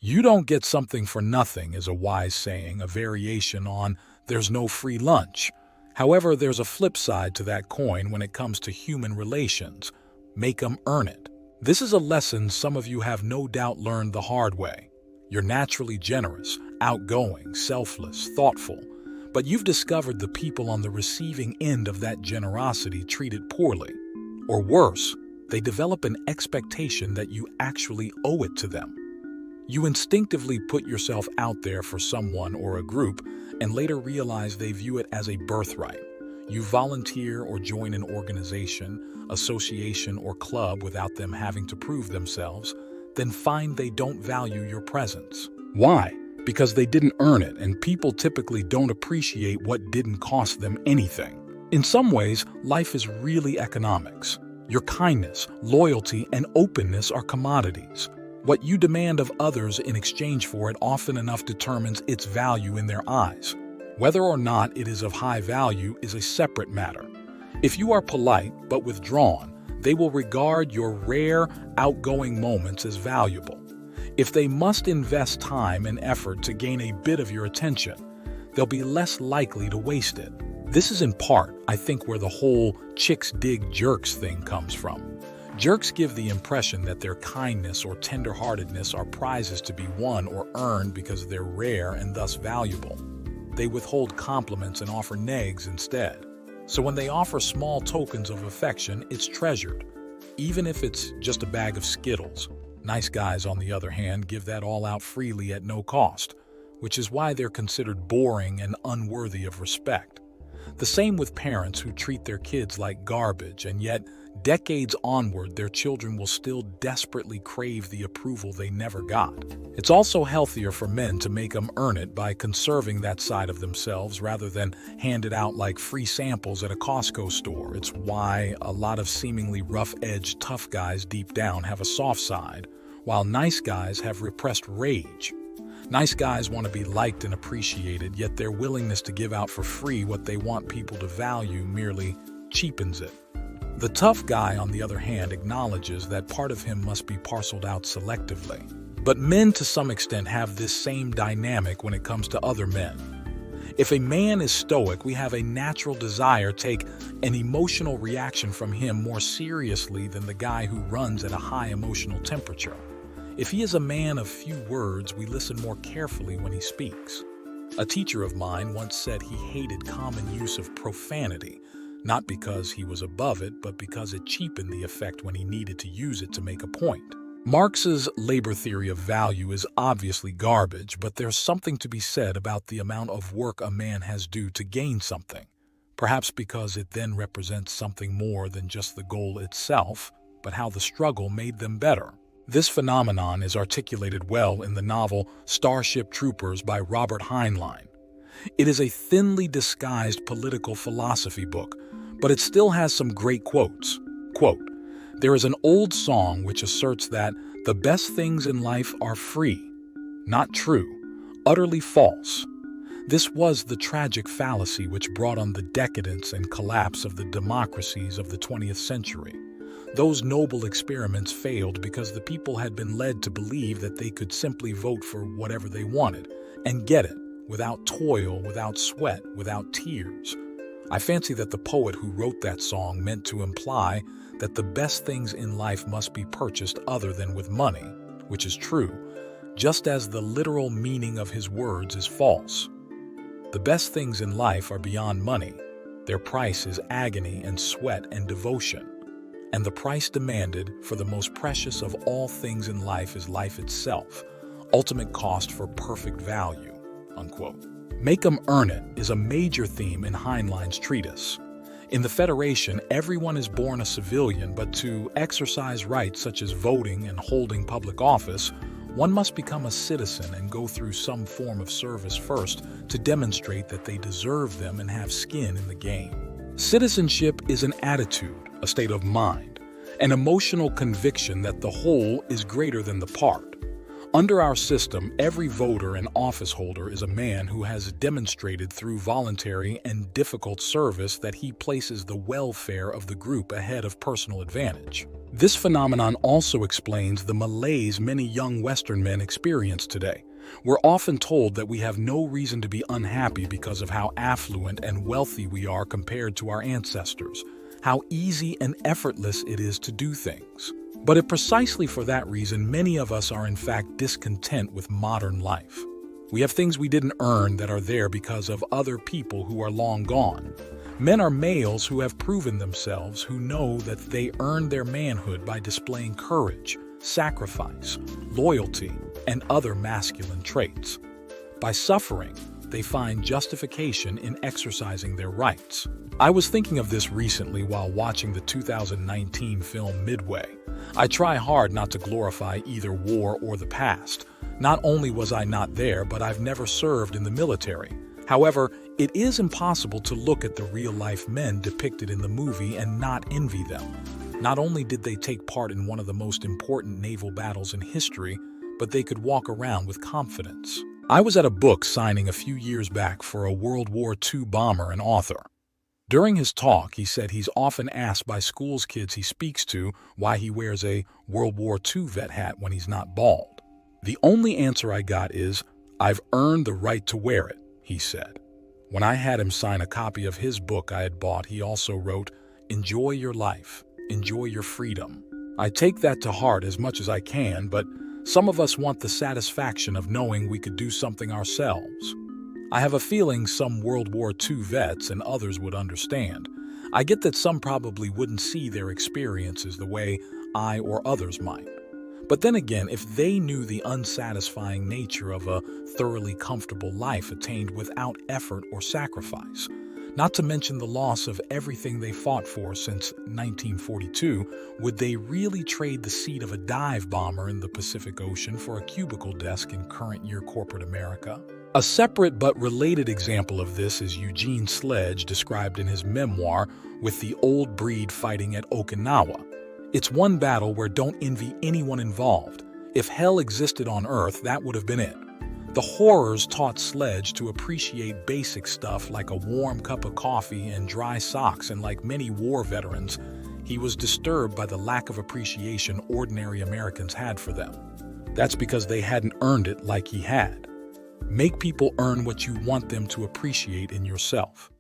You don't get something for nothing is a wise saying, a variation on there's no free lunch. However, there's a flip side to that coin when it comes to human relations. Make 'em earn it. This is a lesson some of you have no doubt learned the hard way. You're naturally generous, outgoing, selfless, thoughtful, but you've discovered the people on the receiving end of that generosity treat it poorly. Or worse, they develop an expectation that you actually owe it to them. You instinctively put yourself out there for someone or a group and later realize they view it as a birthright. You volunteer or join an organization, association, or club without them having to prove themselves, then find they don't value your presence. Why? Because they didn't earn it, and people typically don't appreciate what didn't cost them anything. In some ways, life is really economics. Your kindness, loyalty, and openness are commodities. What you demand of others in exchange for it often enough determines its value in their eyes. Whether or not it is of high value is a separate matter. If you are polite but withdrawn, they will regard your rare, outgoing moments as valuable. If they must invest time and effort to gain a bit of your attention, they'll be less likely to waste it. This is in part, I think, where the whole chicks dig jerks thing comes from. Jerks give the impression that their kindness or tenderheartedness are prizes to be won or earned because they're rare and thus valuable. They withhold compliments and offer negs instead. So when they offer small tokens of affection, it's treasured, even if it's just a bag of Skittles. Nice guys, on the other hand, give that all out freely at no cost, which is why they're considered boring and unworthy of respect. The same with parents who treat their kids like garbage, and yet, decades onward, their children will still desperately crave the approval they never got. It's also healthier for men to make them earn it by conserving that side of themselves rather than hand it out like free samples at a Costco store. It's why a lot of seemingly rough-edged tough guys deep down have a soft side, while nice guys have repressed rage. Nice guys want to be liked and appreciated, yet their willingness to give out for free what they want people to value merely cheapens it. The tough guy, on the other hand, acknowledges that part of him must be parceled out selectively. But men, to some extent, have this same dynamic when it comes to other men. If a man is stoic, we have a natural desire to take an emotional reaction from him more seriously than the guy who runs at a high emotional temperature. If he is a man of few words, we listen more carefully when he speaks. A teacher of mine once said he hated common use of profanity, not because he was above it, but because it cheapened the effect when he needed to use it to make a point. Marx's labor theory of value is obviously garbage, but there's something to be said about the amount of work a man has due to gain something, perhaps because it then represents something more than just the goal itself, but how the struggle made them better. This phenomenon is articulated well in the novel Starship Troopers by Robert Heinlein. It is a thinly disguised political philosophy book, but it still has some great quotes. Quote, "There is an old song which asserts that the best things in life are free. Not true, utterly false. This was the tragic fallacy which brought on the decadence and collapse of the democracies of the 20th century. Those noble experiments failed because the people had been led to believe that they could simply vote for whatever they wanted and get it, without toil, without sweat, without tears. I fancy that the poet who wrote that song meant to imply that the best things in life must be purchased other than with money, which is true, just as the literal meaning of his words is false. The best things in life are beyond money. Their price is agony and sweat and devotion. And the price demanded for the most precious of all things in life is life itself, ultimate cost for perfect value." Unquote. Make 'em earn it is a major theme in Heinlein's treatise. In the Federation, everyone is born a civilian, but to exercise rights such as voting and holding public office, one must become a citizen and go through some form of service first to demonstrate that they deserve them and have skin in the game. Citizenship is an attitude, a state of mind, an emotional conviction that the whole is greater than the part. Under our system, every voter and office holder is a man who has demonstrated through voluntary and difficult service that he places the welfare of the group ahead of personal advantage. This phenomenon also explains the malaise many young Western men experience today. We're often told that we have no reason to be unhappy because of how affluent and wealthy we are compared to our ancestors, how easy and effortless it is to do things. But precisely for that reason, many of us are in fact discontent with modern life. We have things we didn't earn that are there because of other people who are long gone. Men are males who have proven themselves, who know that they earned their manhood by displaying courage, sacrifice, loyalty, and other masculine traits. By suffering, they find justification in exercising their rights. I was thinking of this recently while watching the 2019 film Midway. I try hard not to glorify either war or the past. Not only was I not there, but I've never served in the military. However, it is impossible to look at the real-life men depicted in the movie and not envy them. Not only did they take part in one of the most important naval battles in history, but they could walk around with confidence. I was at a book signing a few years back for a World War II bomber and author. During his talk, he said he's often asked by schools kids he speaks to why he wears a World War II vet hat when he's not bald. The only answer I got is, "I've earned the right to wear it," he said. When I had him sign a copy of his book I had bought, he also wrote, "Enjoy your life, enjoy your freedom." I take that to heart as much as I can, but some of us want the satisfaction of knowing we could do something ourselves. I have a feeling some World War II vets and others would understand. I get that some probably wouldn't see their experiences the way I or others might. But then again, if they knew the unsatisfying nature of a thoroughly comfortable life attained without effort or sacrifice, not to mention the loss of everything they fought for since 1942, would they really trade the seat of a dive bomber in the Pacific Ocean for a cubicle desk in current-year corporate America? A separate but related example of this is Eugene Sledge, described in his memoir, With the Old Breed Fighting at Okinawa. It's one battle where don't envy anyone involved. If hell existed on Earth, that would have been it. The horrors taught Sledge to appreciate basic stuff like a warm cup of coffee and dry socks, and like many war veterans, he was disturbed by the lack of appreciation ordinary Americans had for them. That's because they hadn't earned it like he had. Make people earn what you want them to appreciate in yourself.